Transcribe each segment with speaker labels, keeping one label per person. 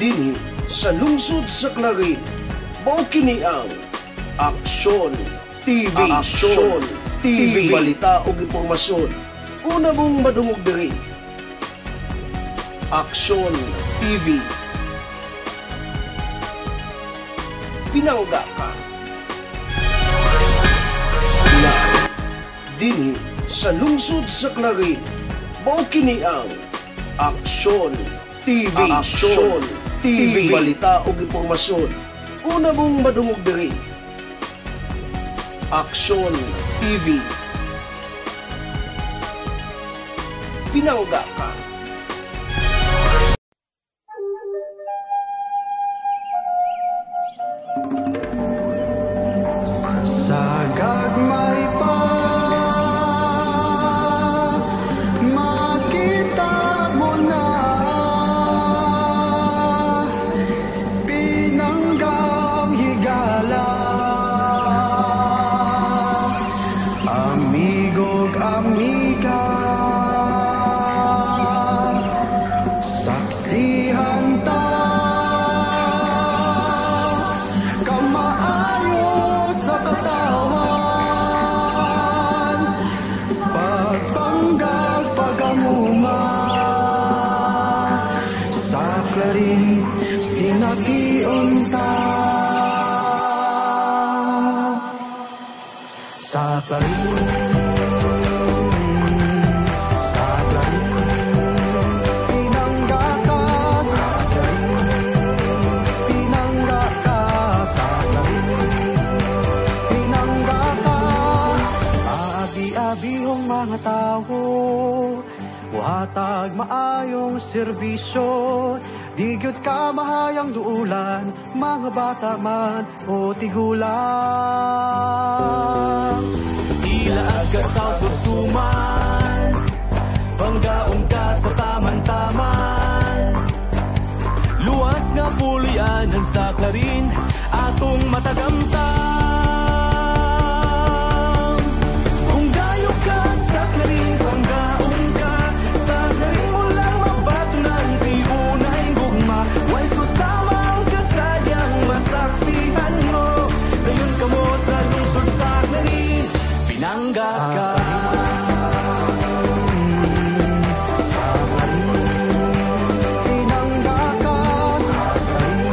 Speaker 1: dinhi sa lungsod sa Clarin, mao kini ang Aksyon TV. Aksyon TV, balita ug impormasyon. Una mong madungog diri. Aksyon TV. Pinangga ka. Na dinhi sa lungsod sa Clarin, mao kini ang Aksyon TV. Aksyon TV, balita ug impormasyon. Una mong madungog diri. Aksyon TV. Pinangga ka.
Speaker 2: Sa gagmay pa makita mo na pinanggang higala, amigo'g amiga, saksihan ta kamaayo sa katawan, pagpanggag pagamuma sa Clarin sination ta. Sa Clarin, sa Clarin, pinangga ka. Sa Clarin, pinangga ka. Sa Clarin, pinangga ka. Aabi-abihong mga tao, buhatag maayong serbisyo. Di gyud ka mahayang duulan, mga bata man o tigulang. Tila agad sa susuman, panggaon ka sa taman-taman. Luwas nga pulianan sa Clarin, atong matagamtam. Kung dayo ka sa Clarin, panggaon ka sa Clarin, mo lang mabatunan, di unay gugma. Way susamang kasadyang masaksihan mo. Dayon ka mo sa lungsod sa Clarin, pinangga ka. Sa Clarin, pinangga ka. Sa Clarin,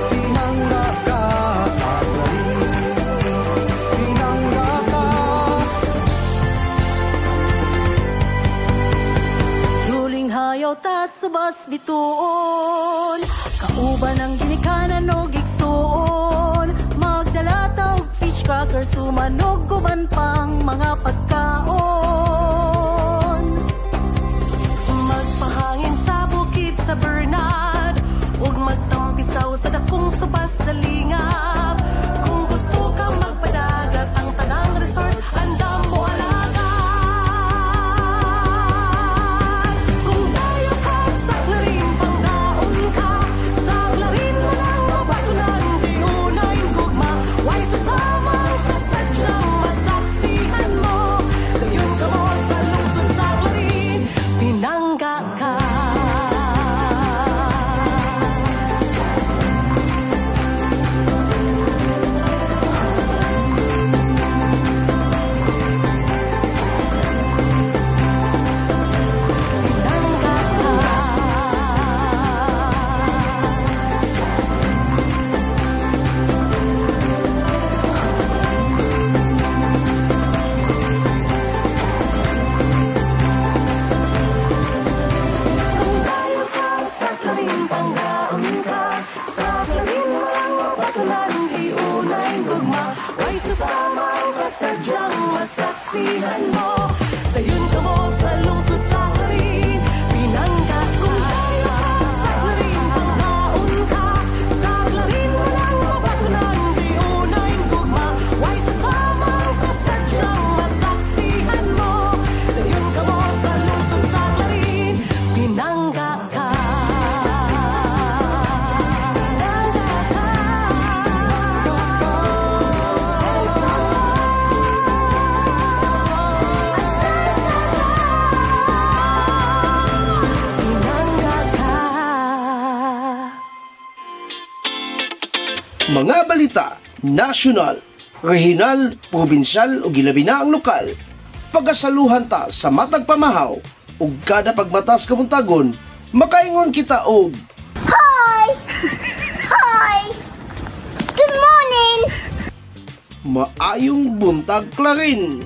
Speaker 2: pinangga ka. Sa Clarin, pinangga ka.
Speaker 3: Yuling hayaw ta subas bituon, kauban ang ginikanan o gigsuon. Magdala ta og fish cracker, sumanog guban pang mga pagkaon. Magpahangin sa bukid sa Bernard, ug magtampisaw sa dakong subas dalingap. Kung gusto ka magpadagat, ang tanang resorts andam mo alagaan. Kung dayo ka sa Clarin, panggaon ka. Sa Clarin mo lang mabatunan, di unay gugma. Way susamang kasadyang masaksihan mo. Dayon ka mo sa lungsod sa Clarin, pinangga ka. Kung dayo ka sa Clarin, panggaon ka. Sa Clarin mo lang mabatunan, di unay gugma. Way susamang kasadyang masaksihan mo. Dayon ka mo sa lungsod sa Clarin, pinangga ka. Kung dayo ka sa Clarin, panggaon ka. Sa Clarin mo lang mabatunan, di unay gugma. Way susamang kasadyang masaksihan mo. Dayon ka mo sa lungsod sa Clarin, pinangga ka. Pinangga ka.
Speaker 1: Mga balita, nasyonal, regional, probinsyal o gilabi na ang lokal. Pagasaluhan ta sa matag pamahaw ug kada pagmatas kamuntagon, makaingon kita og
Speaker 4: Hi! Hi! Good morning!
Speaker 1: maayong buntag klarin.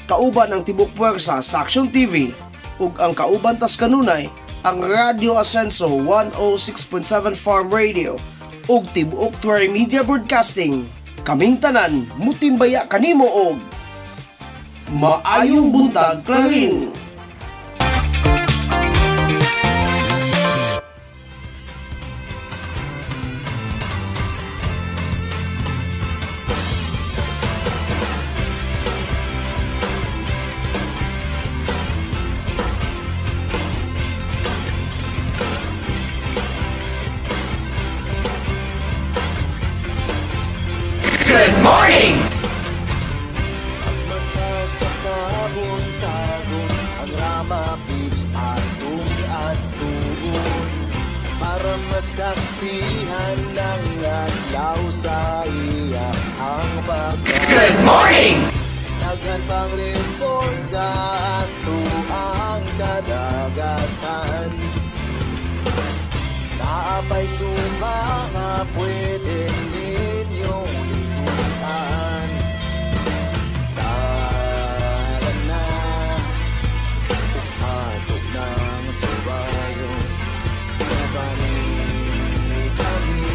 Speaker 1: Kauban ang tibok puwersa sa Action TV ug ang kauban tas kanunay ang Radio Ascenso 106.7 Farm Radio ug tibuok Tuwari Media Broadcasting. Kaming tanan mutimbaya kanimo og maayong buntag klarin.
Speaker 2: Good morning!
Speaker 5: Mata sa kabuntagon, ang Rama Beach atong atuon para masaksihan ng adlaw sa iya ang pagkakas.
Speaker 2: Good morning!
Speaker 5: Daghan pang resort sa ato ang kadagatan. Naapay sumanga pwede ninyong likuan. Tara na, atok ng subayo. Nabanit kami,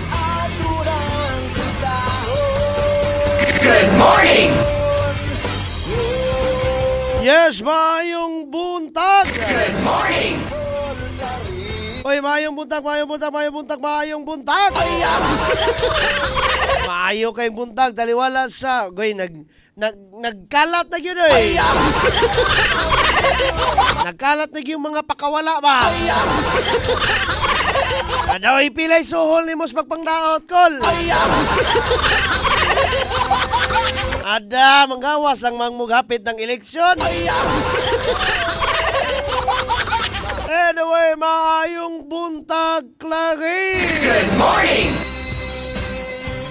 Speaker 5: ato ng sitahon.
Speaker 2: Good morning!
Speaker 1: Yes, maayong buntag.
Speaker 2: Good morning!
Speaker 1: Oy, maayong buntag, maayong buntag, maayong buntag, maayong buntag. Maayo kayong buntag, taliwala sa, goy, nagkalat na yun eh. Nagkalat na yung mga pakawala ba? Ano ipilay suhol ni mos magpangdaot, kol? Ada, manggawas lang mangmugapit ng eleksyon. Anyway, maayong buntag, Clary.
Speaker 2: Good morning!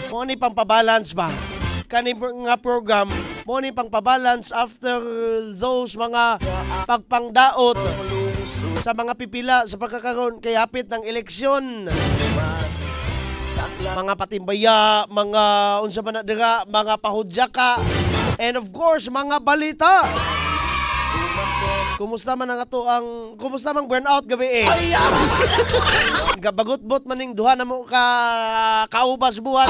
Speaker 1: Mo ni pampabalance ba? Kani nga program, mo ni pangpabalance after those mga pagpangdaot sa mga pipila sa pagkakaroon kay hapit ng eleksyon. Mga patimbaya, mga unsa man na dira, mga pahudyaka, and of course, mga balita. Kumusta man ang ato ang kumusta mang burnout gabi eh? Gabagot-bot maning duha na mo ka kaubas buhat.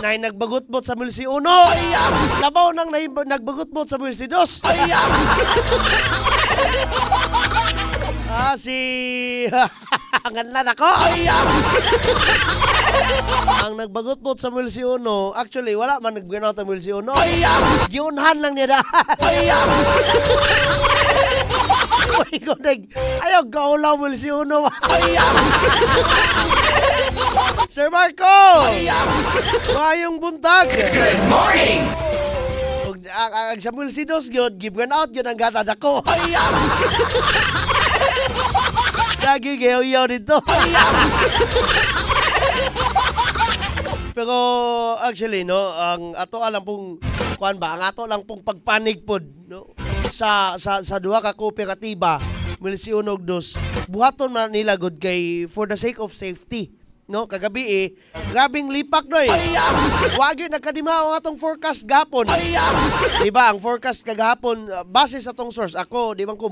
Speaker 1: Nay nagbagot-bot sa Milsi 1. Labaw nang nagbagot-bot sa Milsi 2. Si nganlan ako. Ang nagbagot-bot sa Milsi 1, actually wala man nag-burnout sa Milsi 1. Giunhan lang niya dahan. Ayaw gaulaw mo si Uno. Sir Marco! Mayong buntag.
Speaker 2: Good morning!
Speaker 1: Ang Samuel Sidos yun, giburn out yun ang gatad ako. Lagi gayaw-yaw dito. Pero actually, no, ang ato alam pong, kuan ba, ang ato lang pong pagpanig pod, no? Sa duha ka kooperatiba, Milsi 1 ug 2, buhaton man nila good kay for the sake of safety, no? Kagabi grabing lipak no eh. Wagi nagkadimao ang atong forecast gapon. Diba ang forecast kagahapon base sa tong source ako di man ko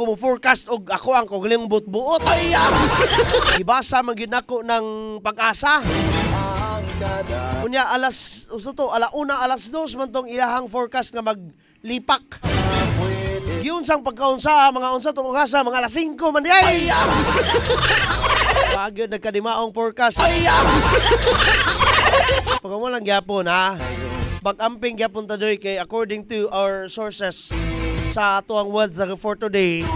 Speaker 1: mo forecast og ako ang kogling buot-buot. Ibasa man gyud nako ng Pag-asa. Unya alauna alas 2 man tong ilahang forecast nga maglipak. Yun sang pagkaunsa mga unsa tong ugasa mga alas 5 man di ay. Wag yun nagkadimaong forecast. Pagamo lang gyapon ha. Bag-amping gyapon ta doy kay according to our sources sa ato ang weather for today.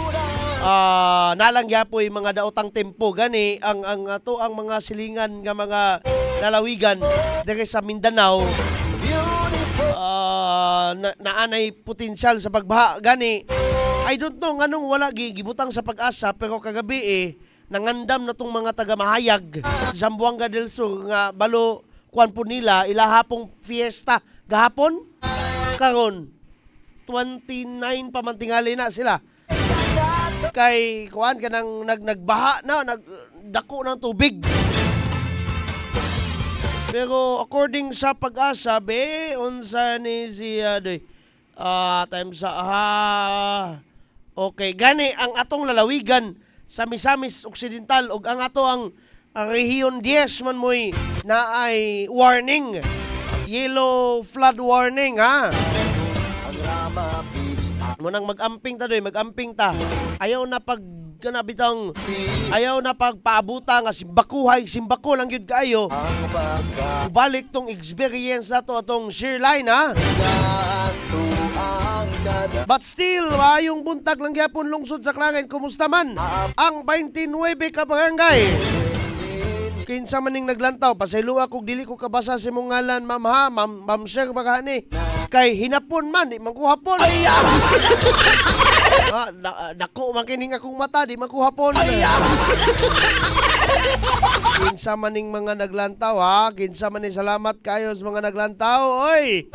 Speaker 1: Nalang gyapoy mga daotang tempo gani ang ato ang mga silingan nga mga lalawigan diri sa Mindanao. Naanay potensyal sa pagbaha gani. I don't know nganong wala gibutang sa Pag-asa pero kagabi
Speaker 6: nangandam na tong mga taga-Mahayag sa Zamboanga del Sur nga balo kuan po nila ilahapong fiesta gahapon karon 29 pa man tingali na sila kay kuan kanang nagbaha na nagdako ng tubig. Pero according sa Pag-asa, unsa ni siya time sa okay, gani ang atong lalawigan sa Misamis Occidental ug ang ato ang rehiyon 10 man moy na ay warning. Yellow flood warning ha.
Speaker 5: Ang Rama Beach
Speaker 6: Munang mag-amping ta mag-amping ta. Ayaw na pag kanabitang ayaw na pagpaabuta nga simbako lang gyud kaayo.
Speaker 5: ang pagkatuang
Speaker 6: Balik tong experience nato atong Shearline ha.
Speaker 5: kada
Speaker 6: But still, ayong buntag lang gyapon lungsod sa Klangen. Kumusta man ang 29 ka barangay? Kinsa maning naglantaw, pasayloa kog dili ko kabasa sa imong ngalan, ma'am ha, ma'am sir bagani. Kay hinapon man, di man ko hapon. Dako man kining akong mata, di man ko hapon. Kinsa maning mga naglantaw ha, kinsa maning salamat kayo sa mga naglantaw, oy.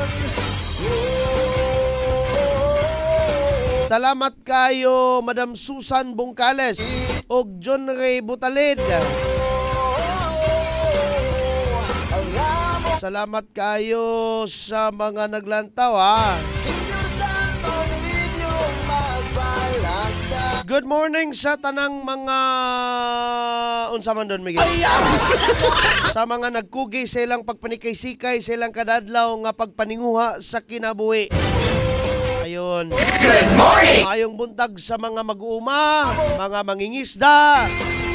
Speaker 6: Salamat kayo Madam Susan Bungkales og John Ray Butalid. Salamat kayo sa mga naglantaw ha.
Speaker 5: Senyor Santo Nilibyo magbalasta
Speaker 6: Good morning sa tanang mga unsa man doon Miguel. Sa mga nagkugi sa ilang pagpanikay-sikay sa ilang kadadlaw nga pagpaninguha sa kinabuhi. Ayun. Good morning! Ayong buntag sa mga mag-uuma, mga mangingisda,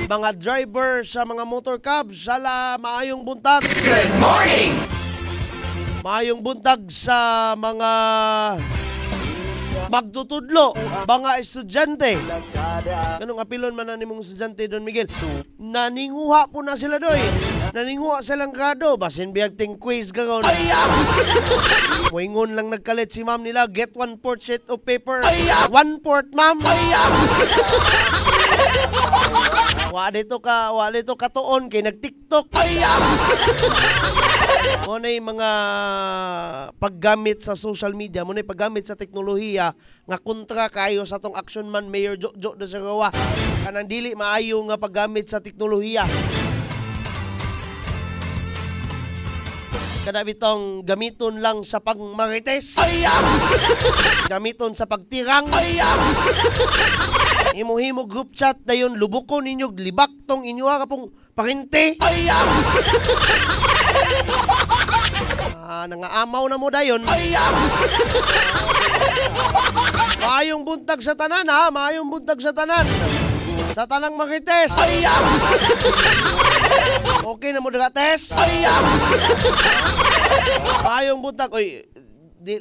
Speaker 6: mga driver sa mga motor cabs, sala maayong buntag. Good morning! Maayong buntag sa mga magtutudlo, mga estudyante. Kanong apilon man na nimong estudyante Don Miguel? Naninguha po na sila doy. Naninguha silang grado. Basin biyag ting quiz gagawin. Wingon lang nagkalit si ma'am nila. Get 1/4 sheet of paper. 1/4 ma'am. Wa dito ka tuon kay nag-TikTok. Muna'y mga paggamit sa social media, muna'y paggamit sa teknolohiya nga kontra kayo sa tong action man Mayor Jojo de Sagawa. Kanang dili maayo nga paggamit sa teknolohiya. Kada bitong gamiton lang sa pagmarites. Gamiton sa pagtirang. Himo-himo group chat dayon lubukon ninyo libak tong inyo ka pong parente. Nangaamaw na mo dayon. Maayong buntag sa tanan ha, maayong buntag sa tanan. Sa tanang marites. Okay na mo dagates. Maayong buntag. Oy,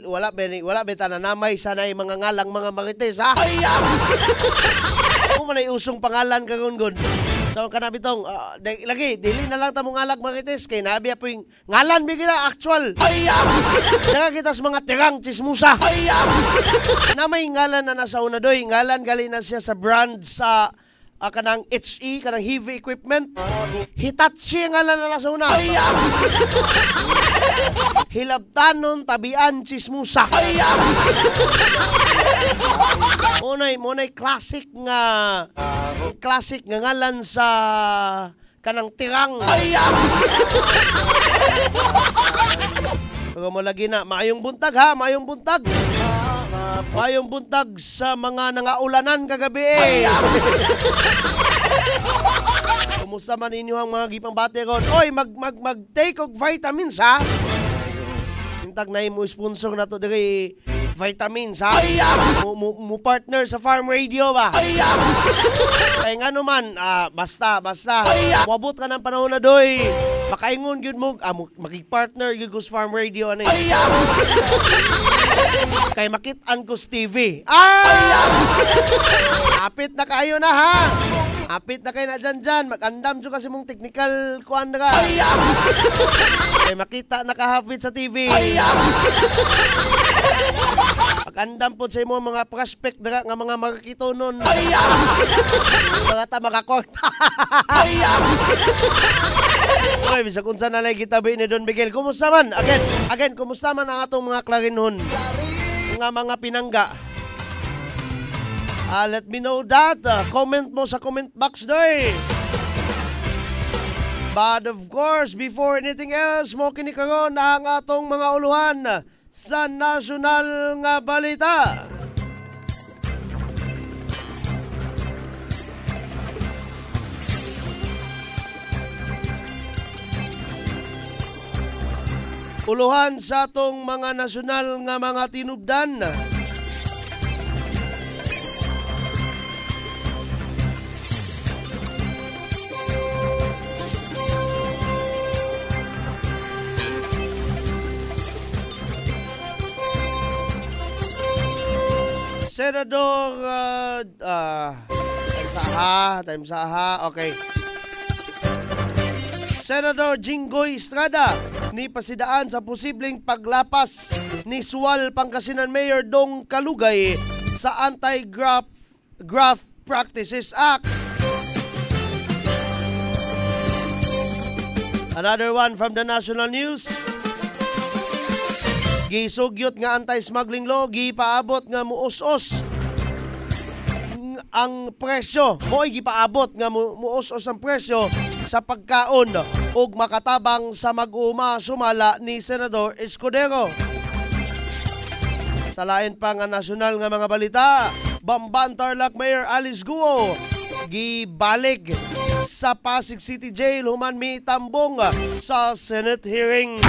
Speaker 6: wala ba tananamay sanay mga ngalang mga marites ha. Kung manay usong pangalan karon gud. So kanabitong lagi dili na lang ta mo ngalag marites kay nabi po yung ngalan mi gina actual. Daga kita sa mga tirang chismusa. Na may ngalan na nasa una doy, ngalan gali na siya sa brand sa kanang HE, kanang heavy equipment. Hitachi ngalan na nasa una. Hilabtanon tabian chismusa. Monay classic nga ngalan sa kanang tirang. Pag mo lagi na maayong buntag ha, maayong buntag. Maayong buntag sa mga nangaulanan kagabi. Kumusta man inyo ang mga gipang bate ron? Oy, mag-take og vitamins ha. Intag na mo sponsor na to diri vitamins ha. Mo partner sa Farm Radio ba? Kaya nga naman, basta. Wabot ka ng panahon na doy. Makaingon gyud mo, makig-partner gyud sa Farm Radio ani. Kay makit-an ko sa TV. Apit na kayo na ha. Apit na kayo na dyan. Mag-andam dyan kasi mong technical kuan na ka. Kay makita nakahapit sa TV. Pag-andam po sa imo mga prospect dira nga mga markitonon. Mga ta makakot. Oy, bisag unsa na lay gitabi ni Don Miguel. Kumusta man? Again, kumusta man ang atong mga klarinhon? Nga mga pinangga. Let me know that. Comment mo sa comment box doy. But of course, before anything else, mo kini karon ang atong mga uluhan sa nasyonal nga balita. Uluhan sa atong mga nasyonal nga mga tinubdan. Senador time sa aha, okay. Senador Jinggoy Estrada ni pasidaan sa posibleng paglapas ni Sual Pangasinan Mayor Dong Kalugay sa Anti-Graft Practices Act. Another one from the national news. Gisugyot nga anti-smuggling law, gipaabot nga muos-os ang presyo. Mo'y gipaabot nga muos-os ang presyo sa pagkaon ug makatabang sa mag-uuma sumala ni Senador Escudero. Sa lain pa nga nasyonal nga mga balita, Bamban Tarlac Mayor Alice Guo gibalik sa Pasig City Jail human mitambong sa Senate hearing.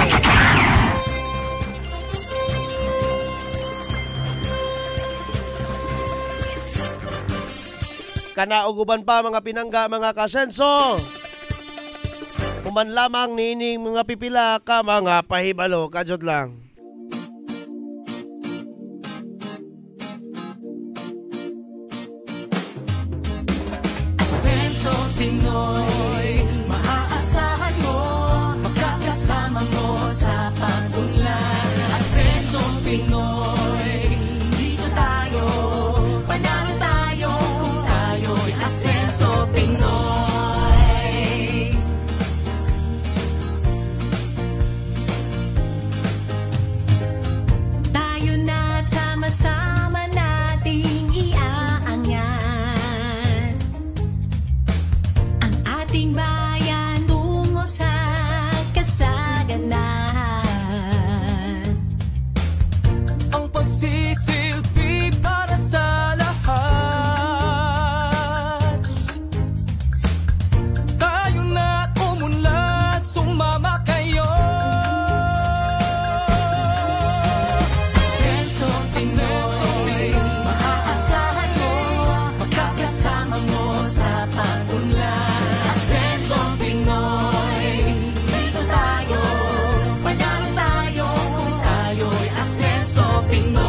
Speaker 6: Kanauguban pa mga pinangga mga kasenso. Human lamang niining mga pipila ka mga pahibalo. Kajot lang.
Speaker 2: Asenso Pinoy, maaasahan mo, makakasama mo sa pag-unlad. Asenso Pinoy, dito tayo, panalo tayo, kung tayo'y Asenso Pinoy. Tayo na sama-sama nating iaangat ang ating bayan tungo sa kasaganahan. Ang pagsisilbi para sa lahat. Tayo na umunlad, sumama kayo. Asenso Pinoy, maaasahan mo, makakasama mo sa pag-unlad. Asenso Pinoy, dito tayo, panalo tayo, kung tayo'y Asenso Pinoy.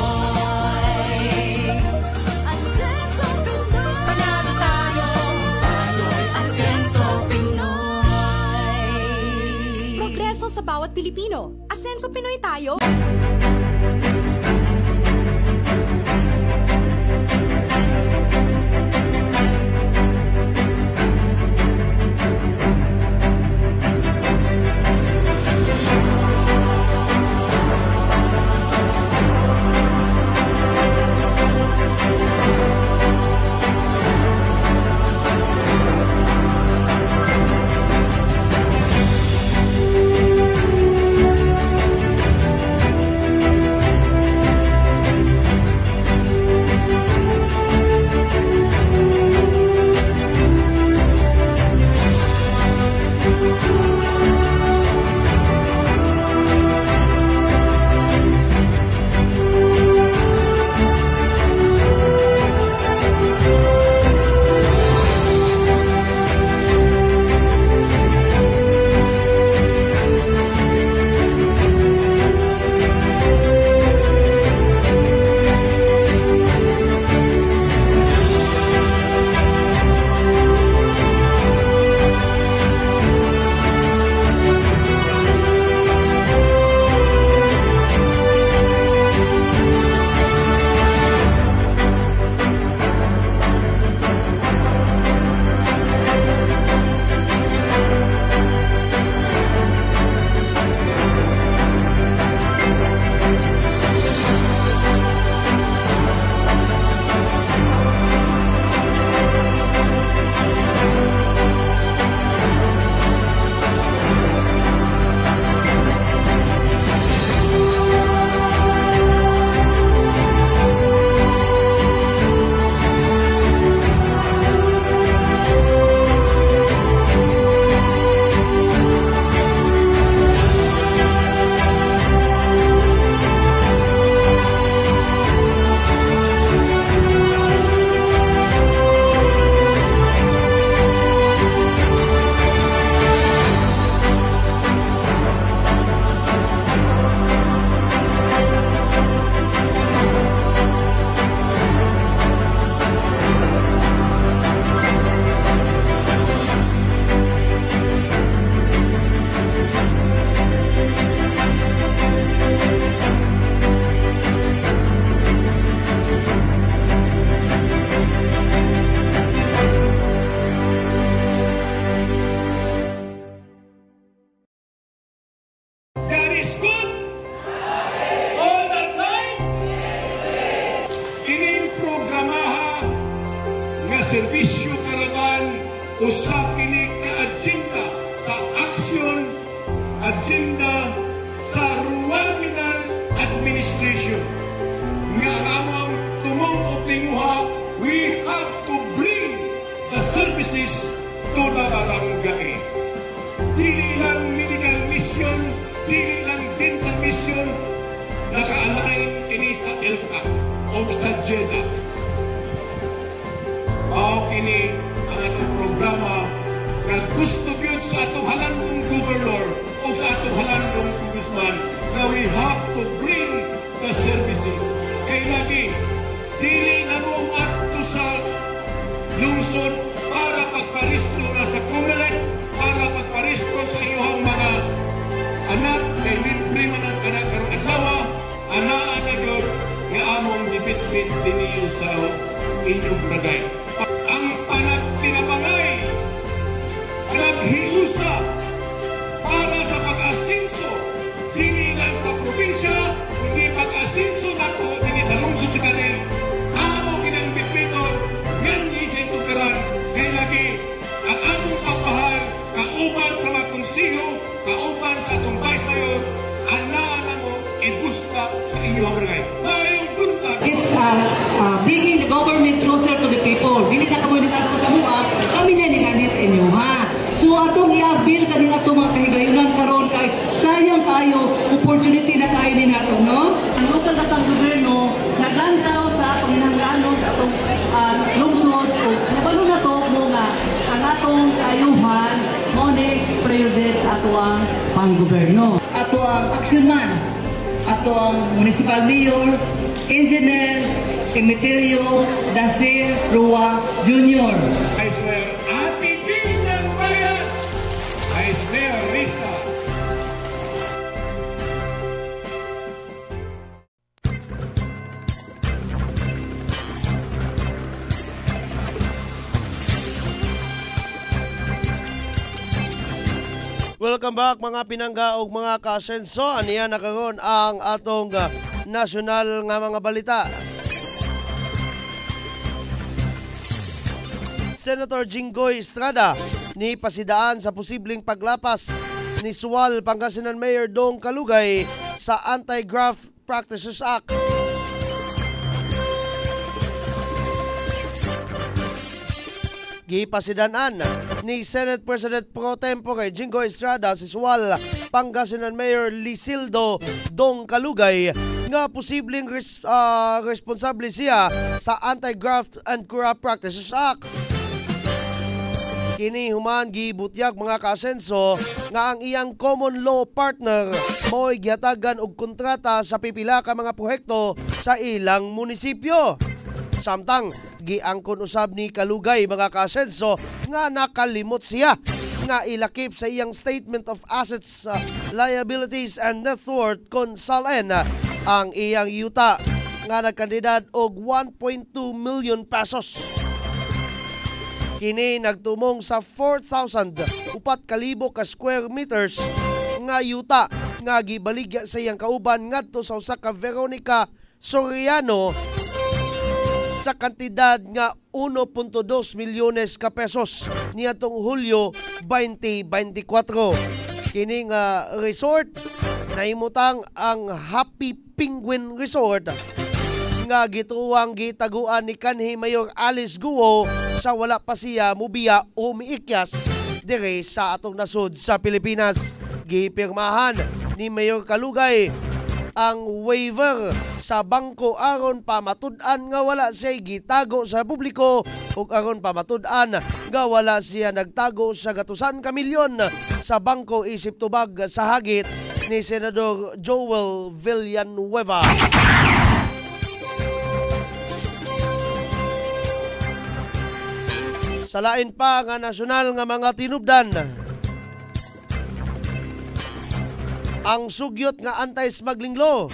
Speaker 2: Asenso Pinoy, panalo tayo, kung tayo'y Asenso Pinoy.
Speaker 7: Progreso sa bawat Pilipino. Asenso Pinoy tayo.
Speaker 8: issue karaban usab kini ka agenda sa action agenda sa Rural Minan Administration nga among tumong og tinguha, we have to bring the services to the barangay. Dili lang medical mission, dili lang dental mission, naka-align kini sa ELCA o sa JEDA. Mao kini ang atong programa na gusto gyud sa atong halandong governor o sa atong halandong congressman na we have to bring the services. Kay lagi, dili na mo ato sa lungsod para pagparisto na sa COMELEC, para pagparisto sa iyong mga anak kay libre man ang anak karong adlaw, anaan na gyud nga among gibitbit dinhi sa inyong barangay. Ang pinapangay, naghiusa para sa pag-asinso, dili lang sa probinsya, kundi pag-asinso na po dili sa lungsod sa kanin. Amo kinang bitbiton, yan isay tugaran, kay lagi ang among pagpahal, kauban sa mga konsiyo, kauban sa atong vice mayor, anaan na mo ibusta sa iyong barangay. Mayong buntag.
Speaker 9: It's bringing the government closer to the people. Dili na kamo dito sa mua, kami na ni kanis inyo ha. So atong i-avail kani atong mga kahigayunan karon kay sayang kayo opportunity na kayo ni nato no. Ang lokal katang gobyerno naglantaw sa panginahanglanon sa atong lungsod o nabalo na to mo nga ang atong kayuhan mo ni present sa atong panggobyerno. Ato ang action man, ato ang municipal mayor, engineer Emeterio Dacer Rua Jr.
Speaker 8: I swear, Ate Ping ng Bayan! I swear, Risa!
Speaker 6: Welcome back mga pinangga ug mga kasenso. Aniya na karon ang atong nasyonal nga mga balita. Senator Jinggoy Estrada ni pasidaan sa posibleng paglapas ni Sual Pangasinan Mayor Dong Kalugay sa Anti-Graft Practices Act. Gipasidanan ni Senate President Pro Tempore Jinggoy Estrada si Sual Pangasinan Mayor Lisildo Dong Kalugay nga posibleng responsable siya sa Anti-Graft and Corrupt Practices Act. Kini human gibutyag mga kasenso nga ang iyang common law partner mo'y gihatagan og kontrata sa pipila ka mga proyekto sa ilang munisipyo. Samtang giangkon usab ni Kalugay mga kasenso nga nakalimot siya nga ilakip sa iyang Statement of Assets, Liabilities and Net Worth kon salen ang iyang yuta nga nagkandidat og 1.2 million pesos. Kini nagtumong sa 4,004 ka square meters nga yuta nga gibaligya sa iyang kauban ngadto sa usa ka Veronica Soriano sa kantidad nga 1.2 milyones ka pesos niadtong Hulyo 2024. Kini nga resort nahimutang ang Happy Penguin Resort nga gituwang gitaguan ni kanhi Mayor Alice Guo sa wala pa siya mubiya o miikyas dire sa atong nasod sa Pilipinas. Gipirmahan ni Mayor Kalugay ang waiver sa bangko aron pa matud-an nga wala siya gitago sa publiko ug aron pa matud-an nga wala siya nagtago sa gatusan ka milyon sa bangko isip tubag sa hagit ni Senador Joel Villanueva. Sa lain pa nga nasyonal nga mga tinubdan, ang sugyot nga anti-smuggling law,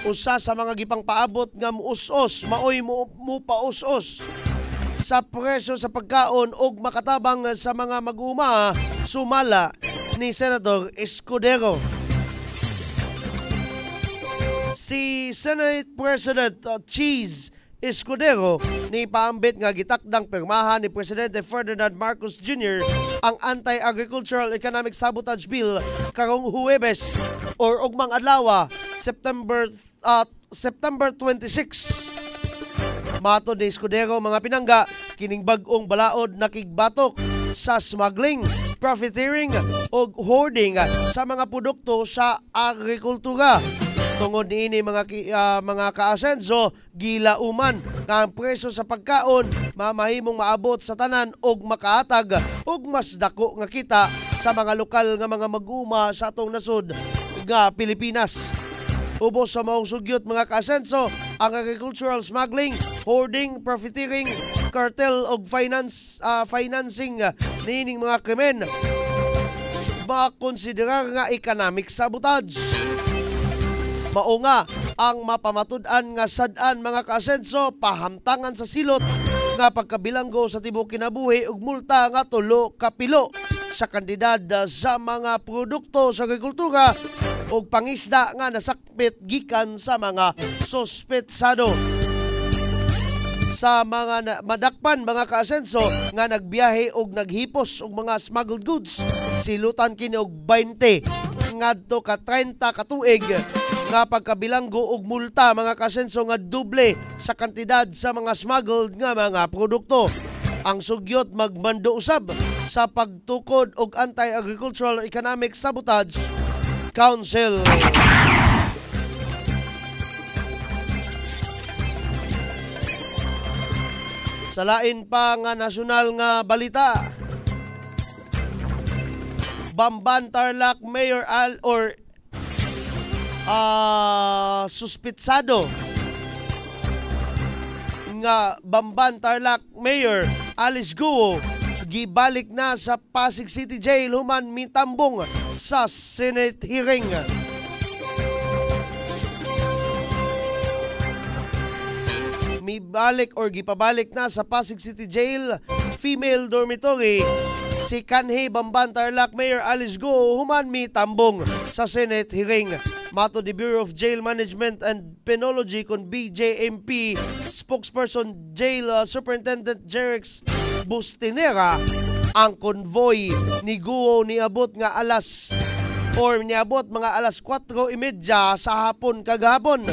Speaker 6: usa sa mga gipang paabot nga muus-os, maoy mupaus-os sa presyo sa pagkaon og makatabang sa mga mag-uma, sumala ni Senator Escudero. Si Senate President Cheese Escudero ni paambit nga gitakdang pirmahan ni Presidente Ferdinand Marcos Jr. ang Anti-Agricultural Economic Sabotage Bill karong Huwebes or ugmang adlaw September 26. Matod ni Escudero mga pinangga, kining bag-ong balaod nakigbatok sa smuggling, profiteering o hoarding sa mga produkto sa agrikultura. Tungod niini mga kaasenso, gilauman nga ang presyo sa pagkaon mamahimong maabot sa tanan og makaatag og mas dako nga kita sa mga lokal nga mga mag-uma sa atong nasod nga Pilipinas. Ubos sa maong sugyot mga kaasenso, ang agricultural smuggling, hoarding, profiteering, cartel og financing niining mga krimen makonsiderar nga economic sabotage. Mao nga ang mapamatud-an nga sad-an mga kaasenso, pahamtangan sa silot nga pagkabilanggo sa tibuok kinabuhi ug multa nga 3 ka pilo sa kantidad sa mga produkto sa agrikultura ug pangisda nga nasakpit gikan sa mga sospetsado. Sa mga madakpan mga kaasenso nga nagbiyahe ug naghipos og mga smuggled goods, silutan kini og 20 ngadto ka 30 ka tuig nga pagkabilanggo og multa mga kaasenso nga doble sa kantidad sa mga smuggled nga mga produkto. Ang sugyot magmando usab sa pagtukod og Anti-Agricultural Economic Sabotage Council. Sa lain pa nga nasyonal nga balita, Bamban Tarlac Mayor suspitsado nga Bamban Tarlac Mayor Alice Guo gibalik na sa Pasig City Jail human mitambong sa Senate hearing. Gipabalik na sa Pasig City Jail female dormitory si kanhi Bamban Tarlac Mayor Alice Guo human mitambong sa Senate hearing. Mato di Bureau of Jail Management and Penology kon BJMP spokesperson Jail Superintendent Jerex Bustinera, ang convoy ni Guo niabot mga alas 4:30 sa hapon kagahapon.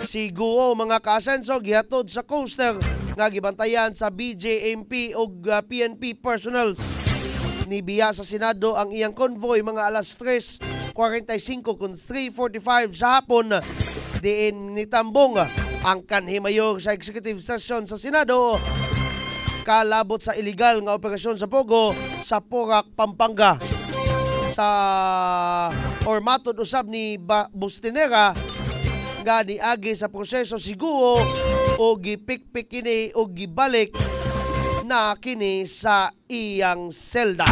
Speaker 6: Si Guo mga kaasenso gihatod sa coaster nga gibantayan sa BJMP ug PNP personnels. Nibiya sa Senado ang iyang convoy mga alas 3:45 kung 3:45 sa hapon. Diin nitambong ang kanhi mayor sa executive session sa Senado kalabot sa illegal nga operasyon sa Pogo sa Porac, Pampanga. Matod usab ni Bustinera nga niagi sa proseso si Guo o gipikpik kini o gibalik na kini sa iyang selda.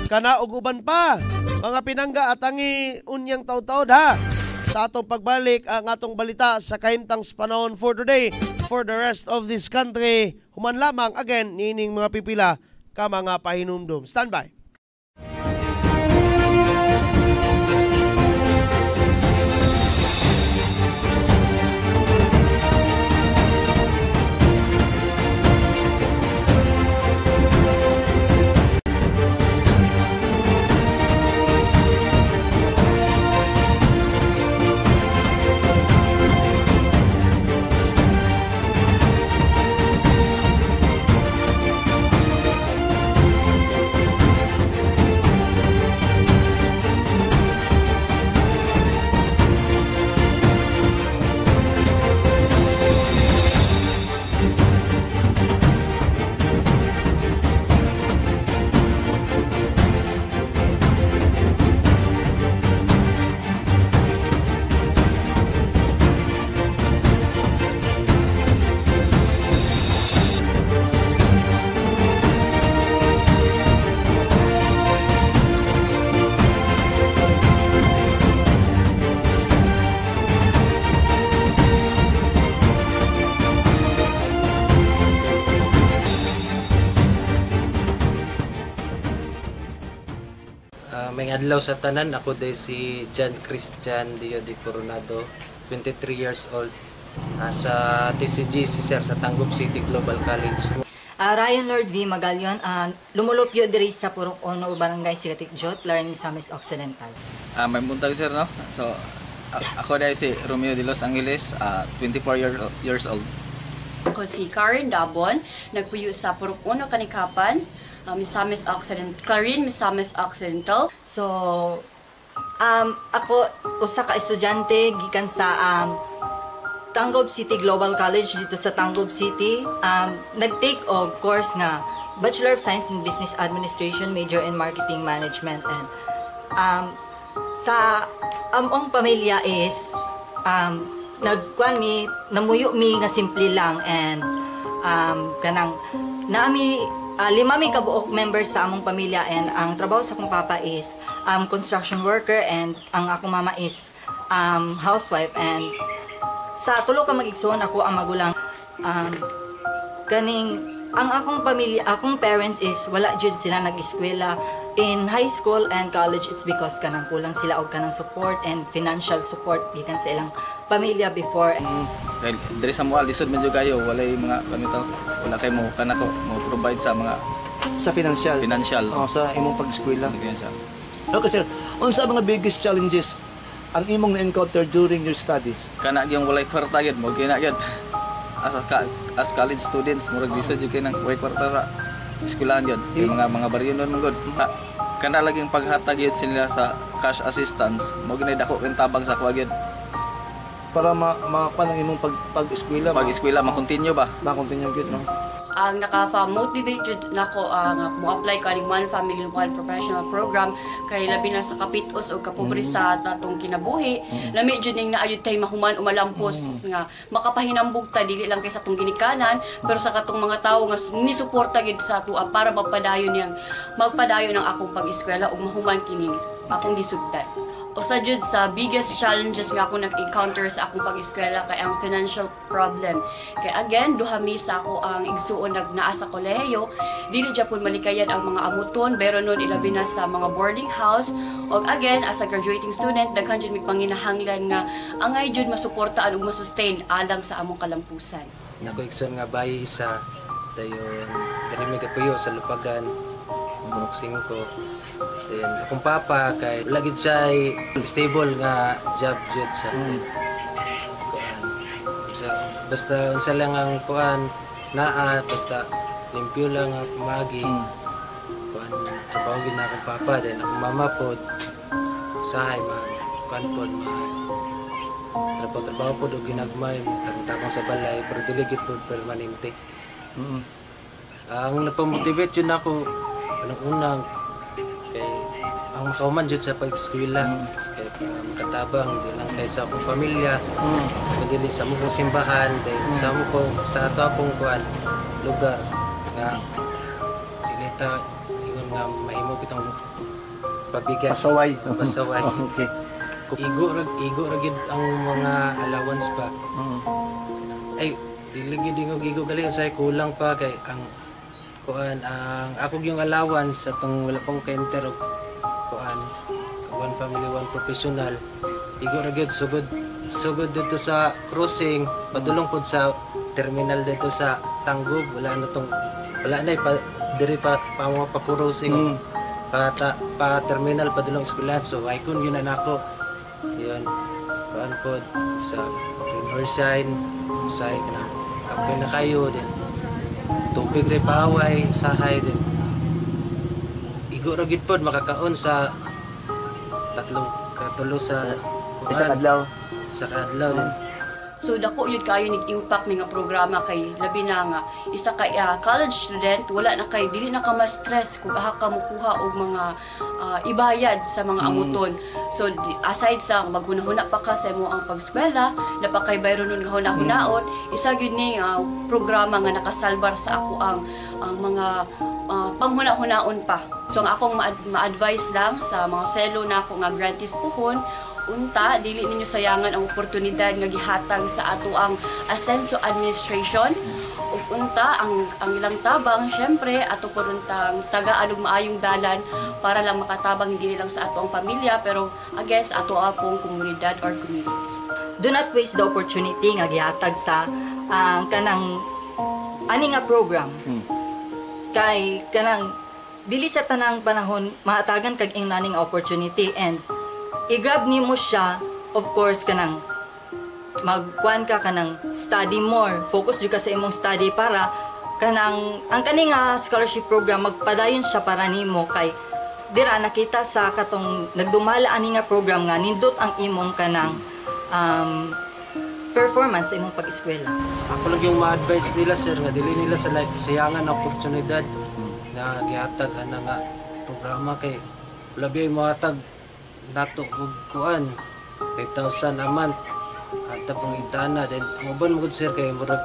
Speaker 6: Kana og uban pa mga pinangga at angi unyang taud-taud ha sa atong pagbalik ang atong balita sa kahimtang panahon for today, for the rest of this country. Human lamang again nining mga pipila ka mga pahinumdum. Stand by.
Speaker 10: adlaw sa tanan, ako day si John Christian Dio de Coronado, 23 years old. Sa TCGC sir sa Tangub City Global College.
Speaker 11: Ryan Lord V. Magalyon, lumulupyo diri sa Purok Ono, Barangay Sigatik Jot, Laran Misamis Occidental.
Speaker 12: May buntag sir, no? So, ako dahil si Romeo de Los Angeles, 24 years old.
Speaker 13: Ako si Karen Dabon, nagpuyo sa Purok Ono, Kanikapan, Misamis Occidental, Clarin, Misamis Occidental.
Speaker 11: So, ako, usa ka estudyante, gikan sa Tangub City Global College dito sa Tangub City. Nag-take og course nga Bachelor of Science in Business Administration, major in Marketing Management. And sa among pamilya is namuyo mi nga simple lang, and kanang nami lima mi kabuok members sa among pamilya, and ang trabaho sa akong papa is construction worker, and ang akong mama is housewife. And sa tulo ka mag-igsoon, ako ang magulang. Ang akong pamilya, akong parents is wala jud sila nag-eskwela. In high school and college, it's because kanang kulang sila og kanang support and financial support gikan sa ilang pamilya before.
Speaker 12: Dahil diri sa mga lisod medyo kayo, walay mga kanito, wala kay mo kanako mo provide sa mga
Speaker 14: sa financial. Sa imong pag-eskwela. Okay sir, unsa mga biggest challenges ang imong na-encounter during your studies?
Speaker 12: Kana gyung walay kwarta gyud mo kina gyud as college students murag bisa jud kay nang walay kwarta sa eskwelahan gyud. Kay mga baryonon mo gud. Kana laging paghatag gyud sila sa cash assistance mo ginay dako kay tabang sa kuha gyud. Para makuha ang imong pag-eskwela. Pag-eskwela ma-continue ba? Ma-continue gyud no.
Speaker 13: Ang naka-motivate jud nako ang mo-apply ka ning One Family One Professional Program kay labi na sa kapitos o kapobre sa tatong kinabuhi. Lami jud ning naayud tay mahuman umalampos nga makapahinambog ta dili lang kay sa atong ginikanan pero sa katong mga tawo nga ni suporta gid sa atoa para magpadayon ang akong pag-eskwela ug mahuman kining akong gisugdan. Usa jud sa biggest challenges nga ako nag-encounter sa akong pag-eskwela kay ang financial problem. Kay again, duha mi sa ako ang igsuon naa sa kolehiyo, dili gyapon malikayan ang mga amuton, pero nun ilabi na sa mga boarding house. Og again, as a graduating student, daghan jud mi panginahanglan nga angay jud masuportaan ug masustain alang sa among kalampusan.
Speaker 10: Nako igsoon nga bayi isa dayon diri mi kapuyo sa Lupagan, Purok 5. Then akong papa kay lagi siya stable nga job jud sa basta unsa lang ang kuan naa basta limpyo lang ang pamagi kuan trabaho gid na akong papa. Then akong mama pod usahay man kuan pod trabaho pod og ginagmay tabang sa balay pero dili gid pod permanente. Ang napamotivate jud ako unang kay ang makauman jud sa pag-eskwela kay makatabang di lang kay sa akong pamilya dili sa among simbahan sa ato akong kuan lugar nga dili ta ingon nga mahimo kitong pabigat pasaway
Speaker 14: okay.
Speaker 10: Igo ra gid ang mga allowance pa ay dili gid igo gali sa kulang pa kay ang kuan ang ako yung allowance atong wala pang ka-enter og kuan One Family One Professional igo ra gyud sugod dito sa crossing padulong pod sa terminal dito sa Tangub wala na diri pa mga pa-crossing pa terminal padulong eskwelahan so ay kun yun nako yun kuan pod sa Northside sa kana kapay na kayo din tubig rin paway, sahay din. Igo ra gid pod makakaon sa katulo sa
Speaker 14: isang adlaw
Speaker 10: din.
Speaker 13: So dako yun kayo nag-impact nga programa kay labi na nga isa ka college student wala na kay dili na ka ma-stress kung aha ka mukuha og mga ibayad sa mga amuton. So aside sa maghunahuna pa ka sa imo ang pag-eskwela napakay bayro nun nga hunahunaon isa gyud ni programa nga nakasalbar sa ako ang mga panghuna-hunaon pa. So ang akong ma-advise lang sa mga fellow na ako nga grantees puhon unta dili ninyo sayangan ang oportunidad nga gihatag sa ato ang Ascenso Administration ug unta ang ilang tabang syempre ato puruntang tagaan og maayong dalan para lang makatabang hindi lang sa ato ang pamilya pero again sa ato apong komunidad or community.
Speaker 11: Do not waste the opportunity nga gihatag sa kanang ani nga program. Kay kanang dili sa tanang panahon mahatagan kag ingnaning opportunity and i-grab nimo siya, of course kanang magkuan ka kanang study more, focus jud ka sa imong study para kanang ang kani nga scholarship program magpadayon siya para nimo kay dira nakita sa katong nagdumala ani nga program nga nindot ang imong kanang performance sa imong pag-eskwela.
Speaker 10: Ako lang yung ma-advise nila sir nga dili nila sa sayangan na oportunidad na gihatag ana nga programa kay labi mohatag nato og kuan 5,000 a month at tapong itana then ang uban mo sir kay murag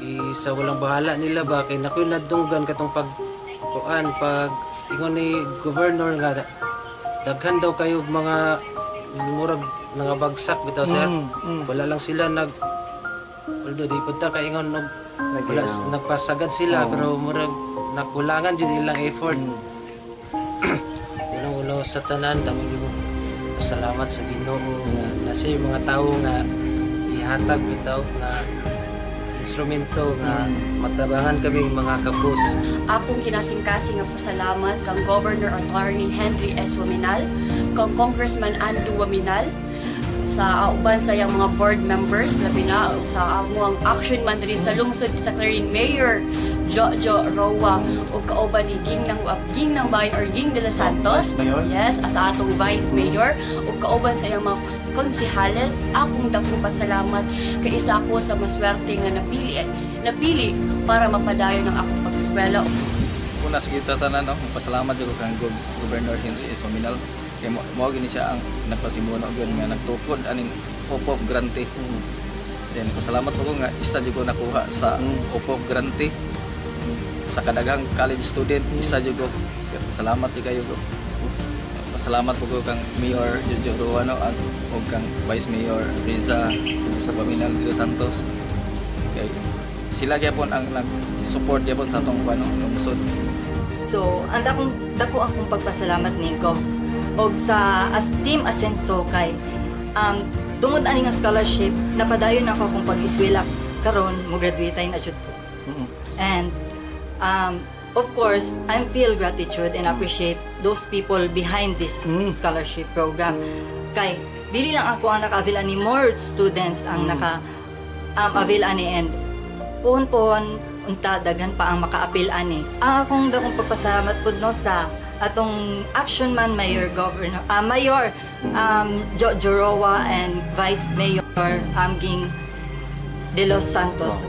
Speaker 10: isa walang bahala nila ba kay nakoy nadunggan katong pag kuan pag ingon ni governor nga daghan daw kayo mga murag nangabagsak bitaw sir wala lang sila although di punta kay ingon wala nagpasagad sila pero murag nakulangan jud ilang effort unang-una sa tanan damang salamat sa Ginoo nga nasa mga tao nga ihatag bitaw nga instrumento nga matabangan kami mga kapos.
Speaker 13: Akong kinasingkasing nga pasalamat kang Governor Attorney Henry S. Waminal, kang Congressman Andu Waminal, sa uban sa iyang mga board members, labi na sa among action man diri sa lungsod sa Clarin Mayor Jojo Roa ug kauban ni Ging ng Bayan or Ging de los Santos. Yes, as atong Vice Mayor ug kauban sa iyang mga konsehales. Akong dako pasalamat kay isa ako sa maswerte nga napili para mapadayon ang akong pag-eskwela.
Speaker 12: Una sa kita tanan pasalamat jud kang Governor Henry S. Waminal kay mao gini siya ang nagpasimuno gyud nga nagtukod aning OPOP grante. Then pasalamat ko nga isa jud ko nakuha sa OPOP grante sa kadaghang college student isa jud ko. Salamat jud kayo ko. Pasalamat ko kang Mayor Jojo Roa ug kang Vice Mayor Riza sa Waminal de los Santos. Kay sila gyapon ang nag-support gyapon sa atong lungsod.
Speaker 11: So, dako akong pagpasalamat niko og sa as Team Asenso kay tungod ani nga scholarship napadayon ako akong pag-eskwela karon mo graduate na jud ko. And of course, I feel gratitude and appreciate those people behind this scholarship program. Kay dili lang ako ang naka-avail ani, more students ang naka-avail ani and pohon unta daghan pa ang maka-appeal ani. Akong dakong pagpasalamat pud no sa atong Action Man Mayor Jojo Roa and Vice Mayor Ging de los Santos.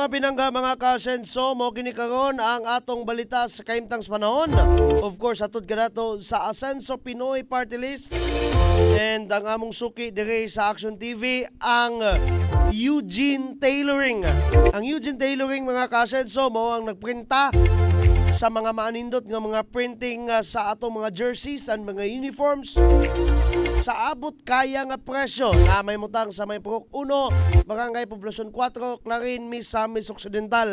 Speaker 6: Pinangga mga kasenso mo kini karon ang atong balita sa kaimtang panahon. Of course atud kanato sa Asenso Pinoy Party List. And ang among suki dire sa Action TV ang Eugene Tailoring. Ang Eugene Tailoring mga kasenso mo ang nagprinta sa mga maanindot nga mga printing sa atong mga jerseys and mga uniforms sa abot kaya nga presyo na may mutang sa may Purok 1, Barangay Poblacion 4, Clarin, Misamis Occidental.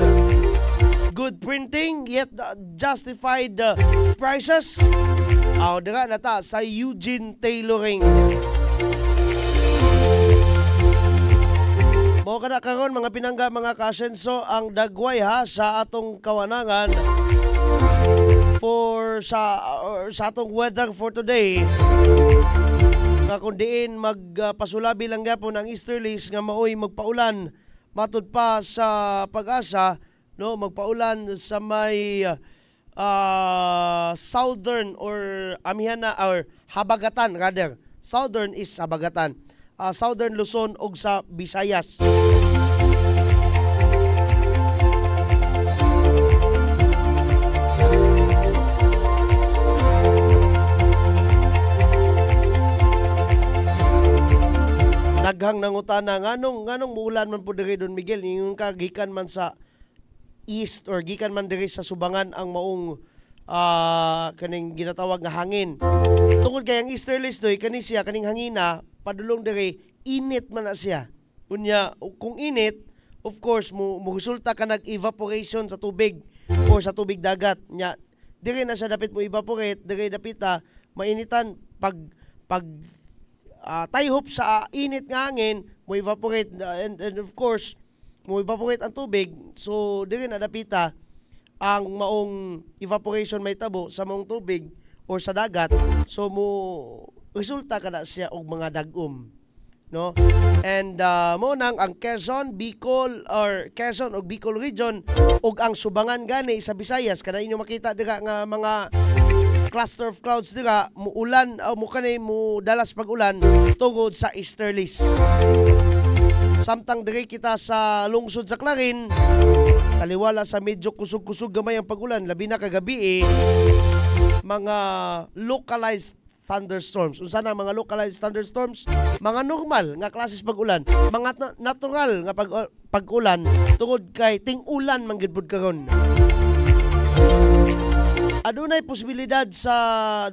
Speaker 6: Good printing yet justified prices. Dira na ta sa Eugene Tailoring. Mo kada karon mga pinangga mga kasenso ang dagway ha sa atong kawanangan for sa atong weather for today. Nga kung diin magpasulabi lang gyapon ang easterlies nga maoy magpaulan matud pa sa Pag-asa, no, magpaulan sa may southern or amihana or habagatan rather. Southern is habagatan. Southern Luzon ug sa Visayas. Daghang nangutana nganong muulan man po diri Don Miguel, ingon ka gikan man sa east or gikan man diri sa Subangan ang maong kaning ginatawag nga hangin. Tungod kay ang easterlies doy kani siya kaning hangina padulong diri init man na siya. Unya kung init, of course mo resulta ka nag-evaporation sa tubig or sa tubig dagat. Nya diri na siya dapit mo evaporate, diri dapita mainitan pag tayhop sa init nga hangin mo evaporate and of course mo evaporate ang tubig, so diri na dapita ang maong evaporation may tabo sa maong tubig or sa dagat, so mo resulta kada siya og mga dagom, no? And mo nang ang Quezon, Bicol or Quezon ug Bicol region ug ang Subangan gani sa Visayas kada inyo makita dira nga mga cluster of clouds dira muulan o mo kanay mo dalas pag-ulan tungod sa easterlies. Samtang diri kita sa lungsod sa Clarin, taliwala sa medyo kusog-kusog gamay ang pag-ulan labi na kagabi mga localized thunderstorms. Unsa na mga localized thunderstorms? Mga normal nga klases pag-ulan, mga natural nga pag-ulan tungod kay ting-ulan man gid pud karon. Adunay posibilidad sa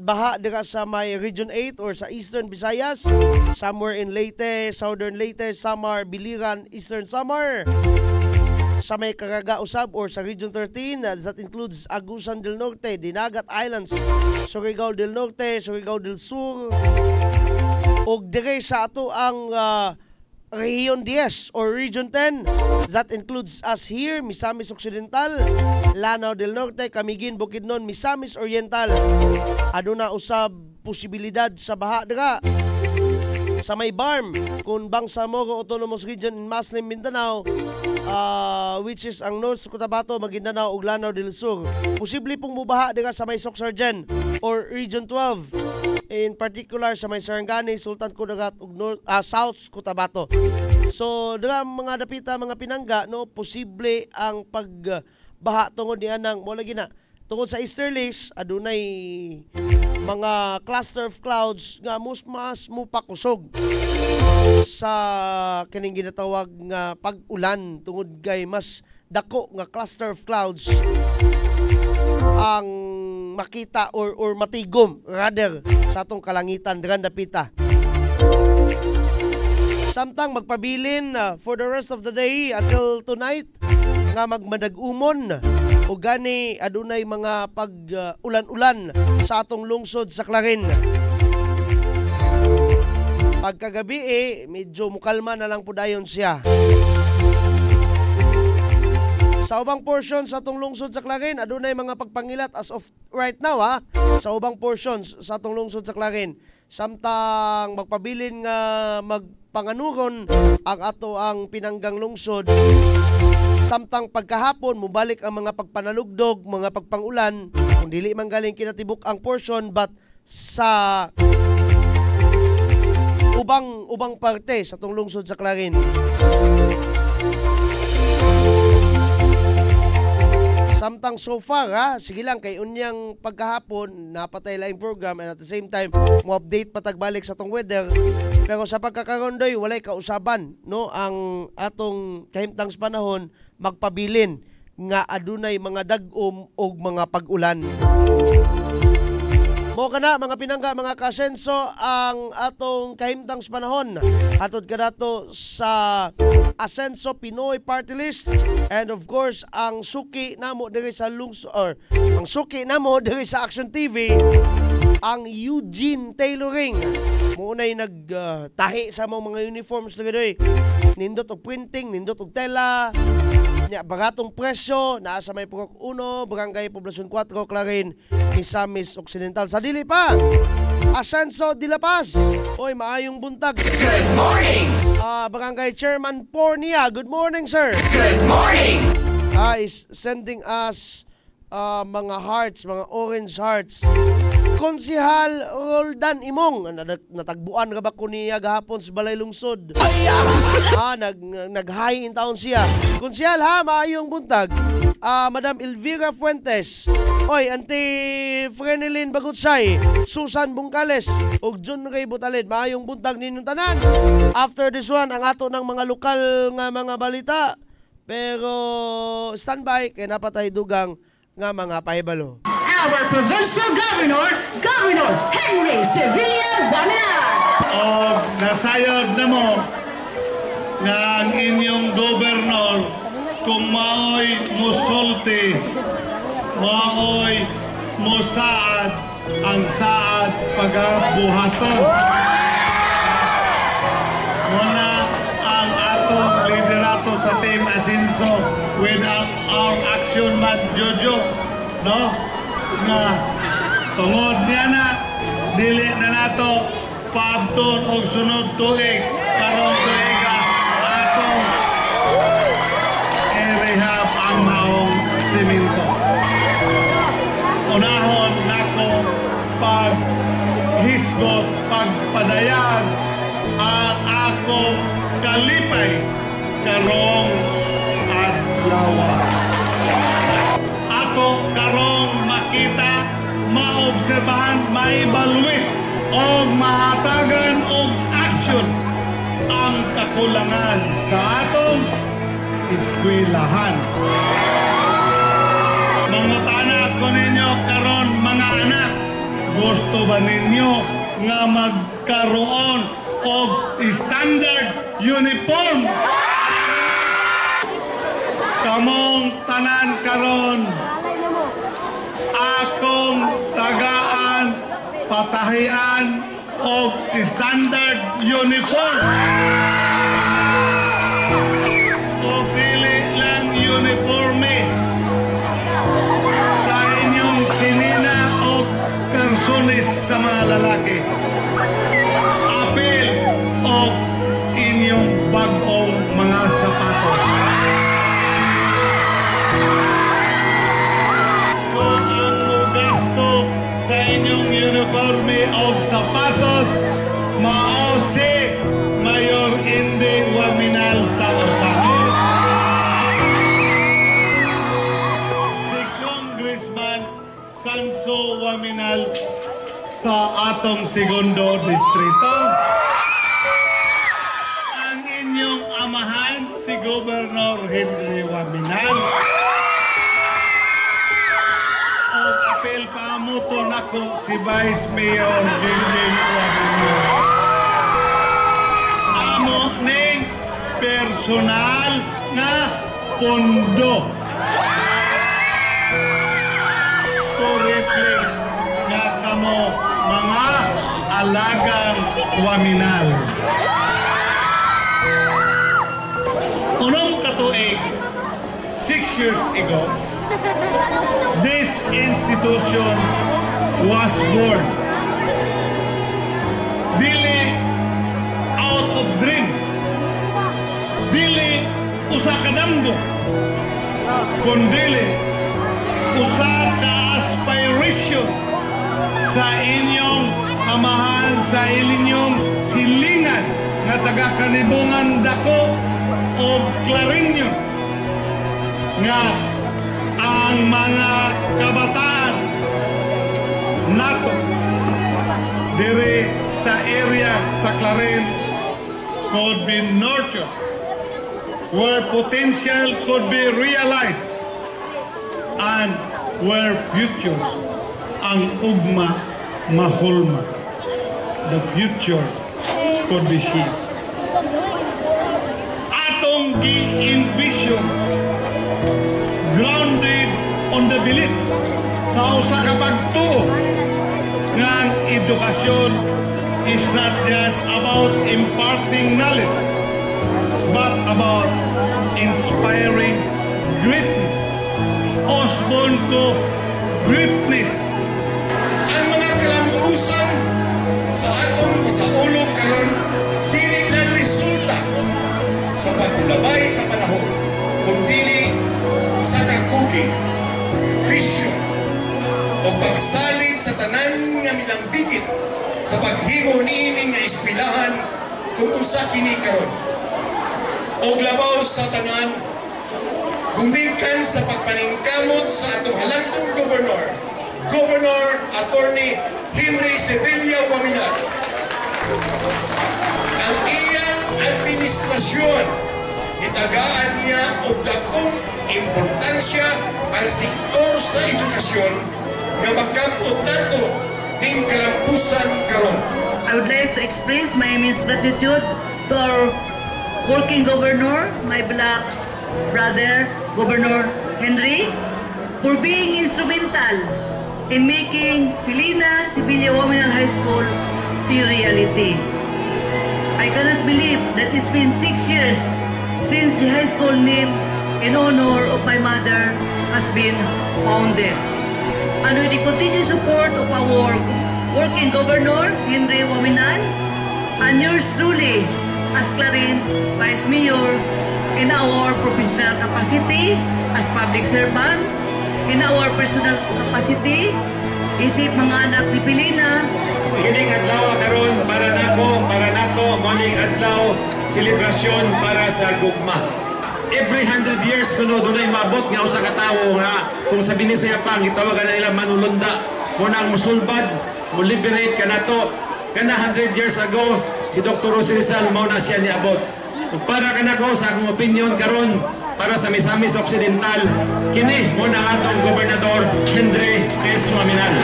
Speaker 6: baha dira sa may Region 8 or sa Eastern Visayas, somewhere in Leyte, Southern Leyte, Samar, Biliran, Eastern Samar. Sa may Caraga usab or sa Region 13, that includes Agusan del Norte, Dinagat Islands, Surigao del Norte, Surigao del Sur, ug dire sa ato ang Region 10 or Region 10, that includes us here, Misamis Occidental, Lanao del Norte, Camiguin, Bukidnon, Misamis Oriental. Aduna usab posibilidad sa baha dira sa may Barm, kung Bangsamoro Autonomous Region in Maslim, Mindanao, which is ang North Cotabato, Maguindanao ug Lanao del Sur. Posible pong mubaha dira sa may Socsargen or Region 12. In particular sa may Sarangani, Sultan Kudarat ug South Cotabato. So dira mga dapita mga pinangga, no, posible ang pagbaha tungod niya nang mo lagi na tungod sa easterlies adunay mga cluster of clouds nga mas mupakusog sa kining ginatawag nga pag-ulan tungod kay mas dako nga cluster of clouds ang makita or matigom rather sa atong kalangitan dira dapita. Samtang magpabilin for the rest of the day until tonight nga magmadag-umon o gani adunay mga pag-ulan-ulan sa atong lungsod sa Clarin. Pagkagabi medyo mukalma na lang po dayon siya. Sa ubang portion sa atong lungsod sa Clarin, adunay mga pagpangilat as of right now sa ubang portions sa atong lungsod sa Clarin. Samtang magpabilin nga magpanganuron ang ato ang pinanggang lungsod. Samtang pagkahapon mubalik ang mga pagpanalugdog, mga pagpangulan, kung dili man galing kinatibuk ang portion but sa ubang parte sa atong lungsod sa Clarin. Samtang so far sige lang kay unyang pagkahapon napatay laing program and at the same time mo update patagbalik sa tong weather. Pero sa pagkakaroon doy walay kausaban no ang atong kahimtang sa panahon magpabilin nga adunay mga dag-om og mga pag-ulan. Mo kana mga pinangga mga kasenso ang atong kahimtang sa panahon. Hatod kanato sa Asenso Pinoy Party List and of course ang suki namo diri sa ang suki namo diri sa Action TV ang Eugene Tailoring. Munay nagtahi sa mga uniforms diri. Nindot og printing, nindot og tela. Nya baratong presyo naa sa may Purok 1, Barangay Poblacion 4, Clarin, Misamis Occidental. Sa dili pa Asenso de La Paz. Oy, maayong buntag. Good morning. Barangay Chairman Pornia. Good morning, sir. Good morning. Is sending us mga hearts, mga orange hearts. Konsehal Roldan Imong natagbuan ra ba ko niya gahapon sa Balay Lungsod. Nag-high in town siya. Konsehal maayong buntag. Madam Elvira Fuentes. Oy, Auntie Frenelyn Bagutsay, Susan Bungkales, ug John Ray Butalid. Maayong buntag ninyong tanan. After this one, ang ato ng mga lokal nga mga balita. Pero standby kay napatay dugang nga mga pahibalo.
Speaker 15: Our Provincial Governor, Governor Henry Sevilla Baminar.
Speaker 16: Nasayod na mo nga ang inyong gobernador kung maoy musulti, maoy musaad ang saad pagabuhaton. Muna ang atong liderato sa Team Asenso with our action man Jojo, no? Nga tungod niya na dili na nato paabton og sunod tuig karong tuiga atong i-rehab ang maong simento. Unahon nako paghisgot, pagpadayag ang akong kalipay karong adlaw. Ako karong makita, maobserbahan, maibalwit o mahatagan og aksyon ang kakulangan sa atong eskwelahan. Mangutana ko ninyo karon mga anak, gusto ba ninyo nga magkaroon og standard uniform? Kamong tanan karon akong tagaan patahian og standard uniform o pili lang uniforme sa inyong sinina o personis sa mga lalaki. Apil o inyong bag-ong mga sapatos. Sa inyong uniforme o sapatos, mao si Mayor Indy Waminal sa Osamis. Si Congressman Sanso Waminal sa atong segundo distrito. Ang inyong amahan, si Governor Henry Waminal. Apel pamuto nako si Vice Mayor Jindin Waminal. Amo ning personal nga pondo to reflect nga kamo mga alagang Waminal. Unong katuig 6 years ago, this institution was born. Dili out of dream. Dili usa ka damgo. Kundili usa ka aspiration sa inyong amahan, sa inyong silingan nga taga Kanibungan dako o Clarinyo nga ang mga kabataan nato diri sa area sa Clarin could be nurtured, where potential could be realized, and where futures ang ugma mahulma. The future could be shaped. Atong gi-envision grounded on the belief sa usa ka pagtuo nga ang edukasyon is not just about imparting knowledge but about inspiring greatness. Osborn to greatness.
Speaker 17: Ang mga kalambusan sa atong gisaulog karon dili lang resulta sa paglabay sa panahon, kundi sa kakugi, vision o pagsalig sa tanan nga minambigit sa paghimo niini nga eskwelahan kung unsa kini karon. Og labaw sa tanan, gumikan sa pagpaningkamot sa atong halantong Governor Attorney Henry Sevilla Waminar. Ang iyang administrasyon, itagaan niya og dakong importansya ang sektor sa edukasyon nga magkamot nato ning kalampusan karon.
Speaker 9: I would like to express my immense gratitude to our working governor, my black brother, Governor Henry, for being instrumental in making Pilina Sevilla Women's High School the reality. I cannot believe that it's been 6 years since the high school name in honor of my mother has been founded. And with the continued support of our working governor, Henry Waminan, and yours truly, as Clarin's Vice Mayor, in our professional capacity as public servants, in our personal capacity, isip mga anak ni Pilina.
Speaker 17: Kining adlaw karon para nako, para nato, morning adlaw, selebrasyon para sa gugma. Every 100 years kuno dunay mabot nga usa ka tawo nga kung sa Binisaya pa gitawagan na nila manulunda mo nang musulbad, mo liberate kanato. Kana 100 years ago si Dr. Jose Rizal mao na siya niabot. Ug para kanako sa akong opinion karon para sa Misamis Occidental, kini mo na atong Gobernador Henry S. Waminan.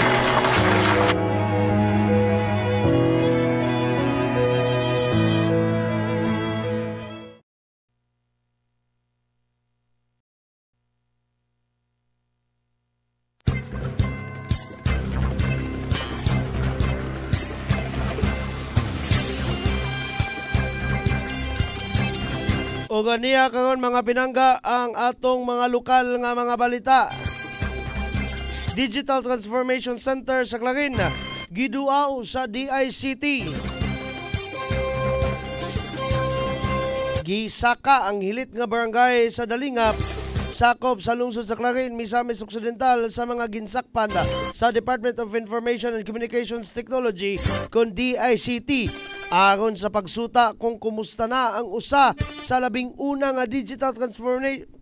Speaker 6: O ganiya karon mga pinangga ang atong mga lokal nga mga balita. Digital Transformation Center sa Clarin giduaw sa DICT. Gisaka ang hilit nga barangay sa Dalingap, sakop sa lungsod sa Clarin, Misamis Occidental sa mga ginsakpan sa Department of Information and Communications Technology kon DICT. Aron sa pagsuta kung kumusta na ang usa sa labing una nga Digital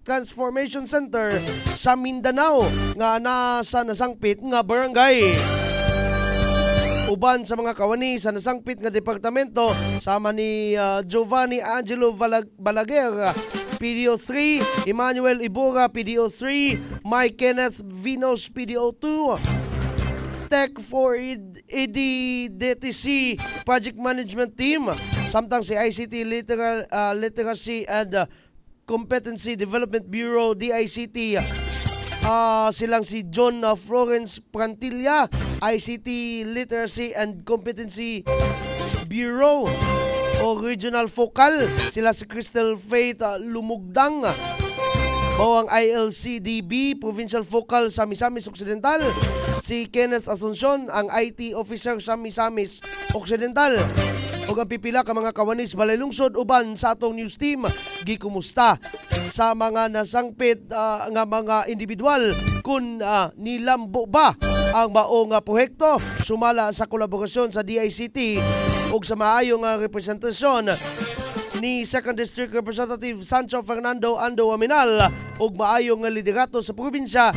Speaker 6: Transformation Center sa Mindanao nga nasa nasangpit nga barangay. Uban sa mga kawani sa nasangpit nga departamento sama ni Giovanni Angelo Balaguer, PDO3, Emmanuel Ibora, PDO3, Mike Kenneth Vinos, PDO2, Tech for EDDTC Project Management Team, samtang si ICT Literacy and Competency Development Bureau, DICT, silang si John Florence Prantilla, ICT Literacy and Competency Bureau o Regional Focal, sila si Crystal Faith Lumugdang o ang ILCDB Provincial Focal sa Misamis Occidental, si Kenneth Asuncion ang IT Officer sa Misamis Occidental. O ang pipila ka mga kawanis balay lungsod uban sa atong news team gikumusta sa mga nasangpit nga mga individual kung nilambo ba ang maong proyekto sumala sa kolaborasyon sa DICT ug sa maayong representasyon ni 2nd District Representative Sancho Fernando Ando Waminal ug maayong nga liderato sa probinsya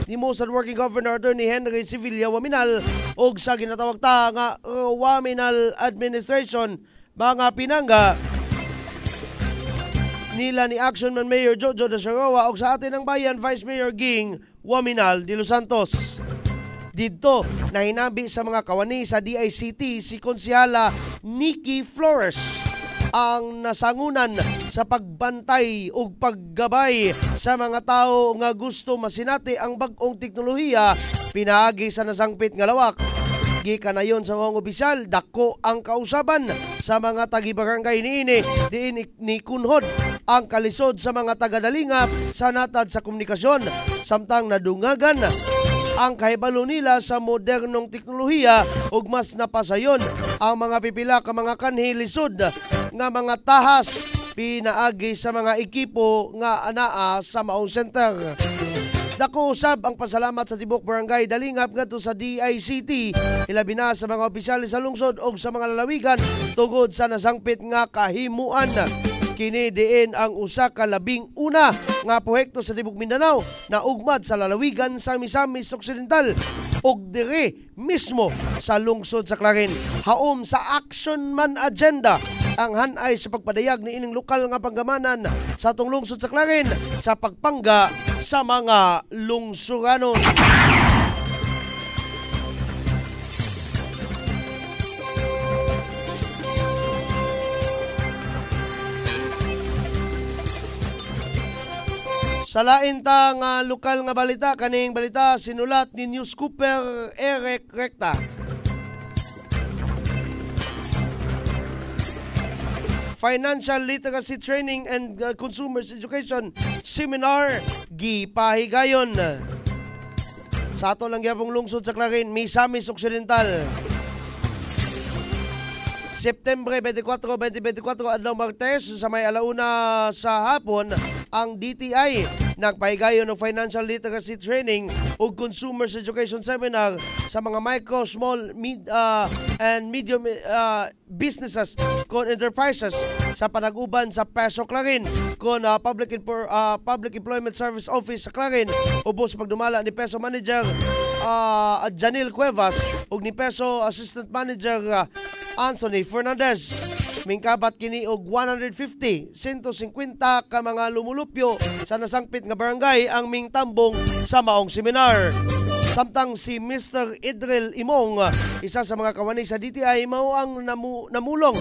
Speaker 6: ni Mosan Working Governor Attorney Henry Sevilla Waminal ug sa ginatawag ta nga Waminal Administration. Mga pinangga nila ni Action Man Mayor Jojo de Sarawa ug sa atin ang bayan Vice Mayor Ging Waminal de Los Santos. Dito na hinabi sa mga kawani sa DICT si Konsyala Nikki Flores ang nasangunan sa pagbantay ug paggabay sa mga tao nga gusto masinati ang bag-ong teknolohiya pinaagi sa nasangpit nga lawak. Gikanayon sa mga opisyal, dako ang kausaban sa mga tagi-barangay niini diin ni kunhod ang kalisod sa mga taga-dalingap sa natad sa komunikasyon samtang nadungagan ang kahibalo nila sa modernong teknolohiya ug mas napasayon ang mga pipila ka mga kanhi lisod nga mga tahas pinaagi sa mga ekipo nga anaa sa maong center. Dako usab ang pasalamat sa tibok barangay Dalingap ngadto sa DICT ilabi na sa mga opisyales sa lungsod ug sa mga lalawigan tungod sa nasangpit nga kahimuan. Kini diin ang usa ka labing una nga proyekto sa tibok Mindanao na ugmad sa lalawigan sa Misamis Occidental ug dire mismo sa lungsod sa Clarin. Haom sa Action Man Agenda ang hanay sa pagpadayag ni ining lokal nga panggamanan sa atong lungsod sa Clarin sa pagpangga sa mga lungsuranon. Sa lain ta nga lokal nga balita, kaning balita sinulat ni News Cooper Eric Recta. Financial Literacy Training and Consumers Education Seminar gipahigayon sa ato lang gyapong lungsod sa Clarin, Misamis Occidental. September 24, 2024 adlaw Martes sa may alauna sa hapon ang DTI nagpahigayon ng Financial Literacy Training ug Consumers Education Seminar sa mga micro, small, and medium businesses kon enterprises sa panag-uban sa Peso Clarin kon Public Employment Service Office sa Clarin ubos sa pagdumala ni Peso Manager Janil Cuevas ug ni Peso Assistant Manager Anthony Fernandez. Mingkabat kini og 150 ka mga lumulupyo sa nasangpit nga barangay ang mingtambong sa maong seminar. Samtang si Mr. Idril Imong, isa sa mga kawani sa DTI, mao ang namulong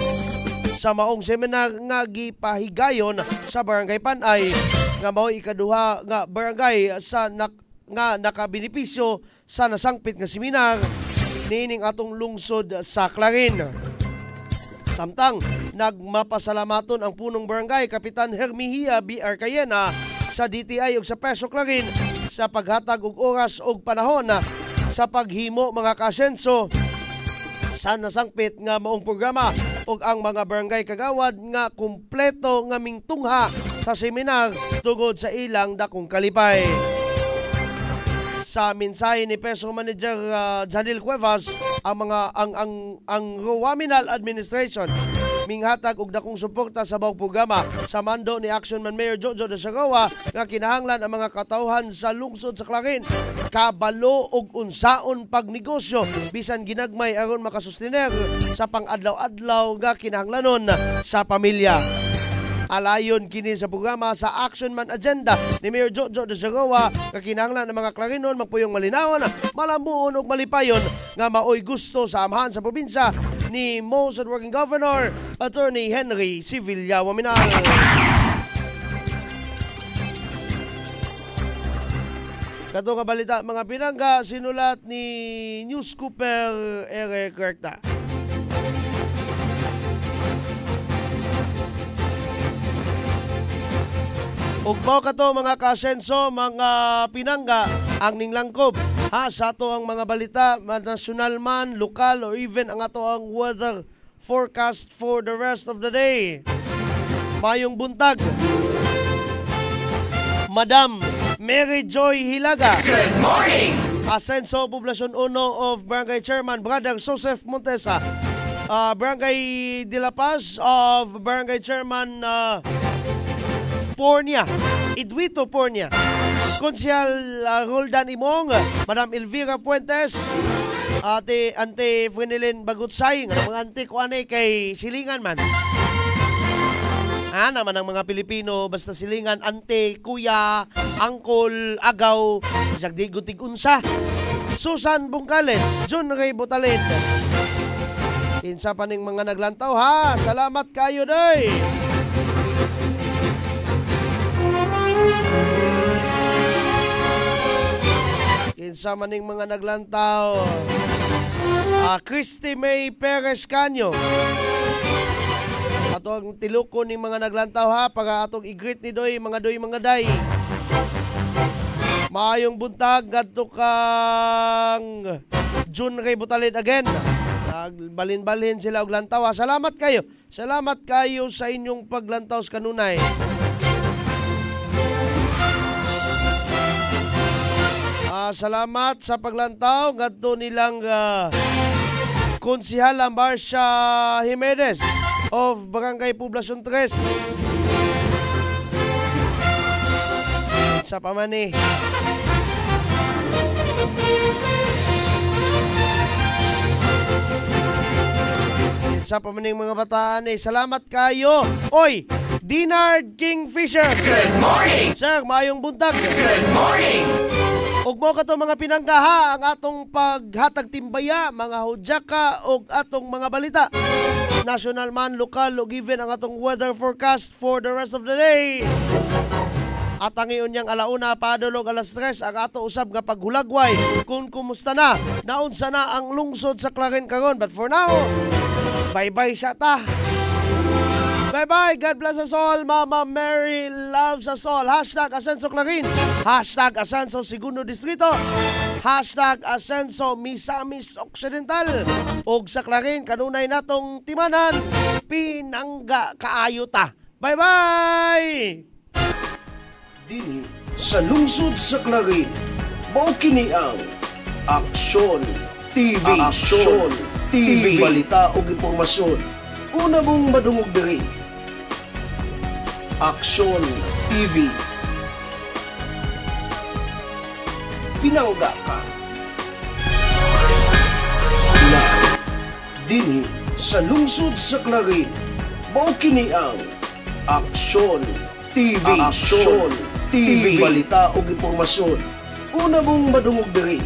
Speaker 6: sa maong seminar nga gipahigayon sa barangay Panay nga mao ikaduha nga barangay sa nga nakabenepisyo sa nasangpit nga seminar nining atong lungsod sa Clarin. Samtang nagmapasalamaton ang punong barangay Kapitan Hermihia B.R. Cayena sa DTI ug sa Peso Clarin sa paghatag og oras ug panahon sa paghimo mga kasenso sa nasangpit nga maong programa ug ang mga barangay kagawad nga kumpleto nga mingtungha sa seminar tungod sa ilang dakong kalipay. Sa mensahe ni Peso Manager Janil Cuevas, ang Waminal Administration minghatag og dakong suporta sa bawang programa sa mando ni Action Man Mayor Jojo de Sarawa nga kinahanglan ang mga katawhan sa lungsod sa Clarin kabalo og unsaon pagnegosyo bisan ginagmay aron makasustener sa pang-adlaw-adlaw nga kinahanglanon sa pamilya. Alayon kini sa programa sa Action Man Agenda ni Mayor Jojo de Sarawa nga kinahanglan ng mga Clarinon magpuyong malinawon, malamuon ug malipayon nga maoy gusto sa amahan sa probinsya ni Mosan Working Governor Attorney Henry Sevilla Waminal. Kato nga balita mga pinangga sinulat ni News Cooper Eric Recta. Ug mao kato mga kasenso, mga pinangga ang ninglangkob ha sa ato ang mga balita national man, lokal or even ang ato ang weather forecast for the rest of the day. Mayong buntag. Madam Mary Joy Hilaga. Good morning. Asenso Poblasyon 1 of Barangay Chairman Brother Joseph Montesa. Barangay De La Paz of Barangay Chairman Pornia, Edwito Pornia, Konsyal Roldan Imong, Madam Elvira Fuentes, Ante Fuenilin Bagutsay, nga mga ante ko anay kay silingan man. Naman ang mga Pilipino, basta silingan, ante, kuya, angkol, agaw, sagdigotig unsa. Susan Bungkales, John Ray Botalin. Kinsa pa ning mga naglantaw ha. Salamat kayo day. Kinsa man ning mga naglantaw. Christy May Perez Canyo. Atong tiluko ni mga naglantaw ha, para atong i-greet ni doy mga day. Maayong buntag gadto kang June Ray Butalin again. Nagbalin-balhin sila og lantaw ha. Salamat kayo. Salamat kayo sa inyong paglantaw sa kanunay. Salamat sa paglantaw gadto nilang Konsihala Marcia Jimenez of Barangay Poblacion 3. Sa pamani. Sa pamaning mga bataan salamat kayo. Oy, Dinard Kingfisher. Good morning. Sir, maayong buntag. Good morning. Ug mo kato mga pinanggaha ang atong paghatag timbaya, mga hudyaka og atong mga balita. National man, lokal o given ang atong weather forecast for the rest of the day. At ang iyon niyang alauna, padulog alas 3 ang ato usab nga paghulagway kung kumusta na, naunsa na ang lungsod sa Clarin karon. But for now, bye-bye siya ta. Bye-bye, God bless us all, Mama Mary loves us all. Hashtag Asenso Clarin, hashtag Asenso Segundo Distrito, hashtag Asenso Misamis Occidental. Og sa Clarin, kanunay natong timanan, pinangga kaayo ta. Bye-bye!
Speaker 1: Dili sa lungsod sa Clarin, mao kini ang Aksyon TV. Aksyon TV. Balita o impormasyon. Una mong madungog diri. Aksyon TV. Pinangga ka. Dili sa lungsod sa Clarin, mao kini ang Aksyon TV. Aksyon TV. Balita o impormasyon. Una mong madungog diri.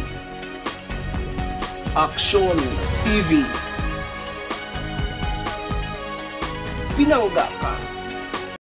Speaker 1: Aksyon TV. Pinangga ka.